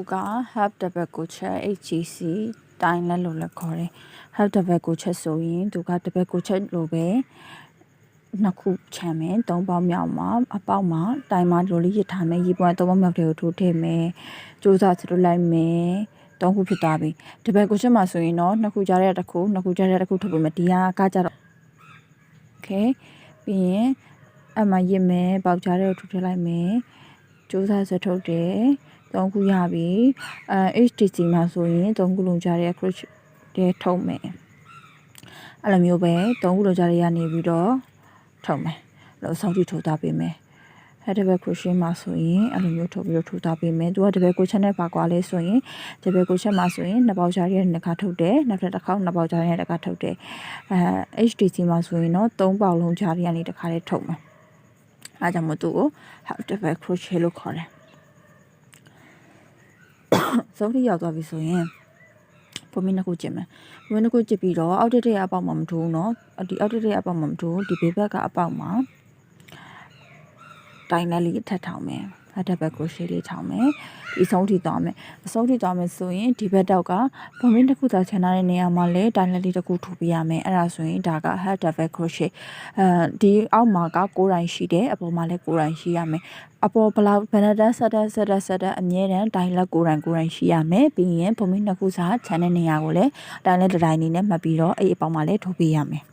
Uga have the bagucha HGC တိုင်းလည်းလို့လည်းခေါ်တယ် have the bagucha ဆိုရင်သူက the bagucha လို့ပဲနှစ်ခုချမ်းမယ်သုံးပေါက်မြောက်မှာအပေါက်မှာတိုင်းမှာလိုလေးရထားမယ်ရေပွားသုံးပေါက်မြောက်တွေကိုထိုးထည့်မယ်စူးစမ်းစလို့လိုက်မယ်သုံးခုဖြစ်သွားပြီ the bagucha မှာဆိုရင်တော့နှစ်ခုကြားတဲ့တစ်ခုနှစ်ခုကြားတဲ့တစ်ခုထုတ်ပြီးမယ်ဒီကကြတော့ okay ပြီးရင်အမှရစ်မယ်ပေါက်ကြားတဲ့ထိုးထည့်လိုက်မယ်စူးစမ်းစထုတ်တယ်သုံးခုရပြီHTC မှာဆိုရင်သုံးခုလုံးကြားတဲ့ crochet တဲ့ထုတ်မယ်အဲ့လိုမျိုးပဲသုံးခုလုံးကြားတဲ့ကနေပြီးတော့ထုတ်မယ်လို့စောင့်ကြည့်ထိုးသားပေးမယ်အဲ့ဒီဘက် crochet မှာဆိုရင်အဲ့လိုမျိုးထုတ်ပြီးတော့ထိုးသားပေးမယ်သူကဒီဘက် crochet နဲ့ပါကွာလဲဆိုရင်ဒီဘက် crochet မှာဆိုရင်နှစ်ပေါက်ကြားတဲ့နှစ်ခါထုတ်တယ်နောက်တစ်ခါနှစ်ပေါက်ကြားတဲ့တစ်ခါထုတ်တယ်HTC မှာဆိုရင်တော့သုံးပေါက်လုံးကြားတဲ့ကနေတစ်ခါလေးထုတ်မယ်အားကြောင့်မို့သူ့ကို half double crochet လို့ခေါ်တယ်စုံထိရောက်သွားပြီဆိုရင်ပုံမင်းတစ်ခုကျင်မယ်ပုံမင်းတစ်ခုကျစ်ပြီးတော့အောက်တက်တဲ့အပေါက်မှာမထိုးနော်ဒီအောက်တက်တဲ့အပေါက်မှာမထိုးဒီဘေးဘက်ကအပေါက်မှာတိုင်းလက်လေးထပ်ထောင်မယ်အတက်ဘက် crochet လေးထောင်မယ်ဒီဆုံးထိသွားမယ်အဆုံးထိသွားမယ်ဆိုရင်ဒီဘက်တောက်ကပုံမင်းတစ်ခုသာချန်ထားတဲ့နေရာမှာလဲတိုင်းလက်လေးတစ်ခုထိုးပေးရမယ်အဲ့ဒါဆိုရင်ဒါက half double crochet ဒီအောက်မှာက9တိုင်းရှိတယ်အပေါ်မှာလဲ9တိုင်းရှိရမယ်အပေါ်ဘလောက်ဘယ်နဲ့တက်ဆက်တက်အမြဲတမ်းတိုင်းလက်9တိုင်းရှိရမယ်ပြီးရင်ပုံမင်းနှစ်ခုစာချန်တဲ့နေရာကိုလဲတိုင်းလက်တစ်တိုင်းနေနဲ့မှတ်ပြီးတော့အဲ့အပေါက်မှာလဲထိုးပေးရမယ်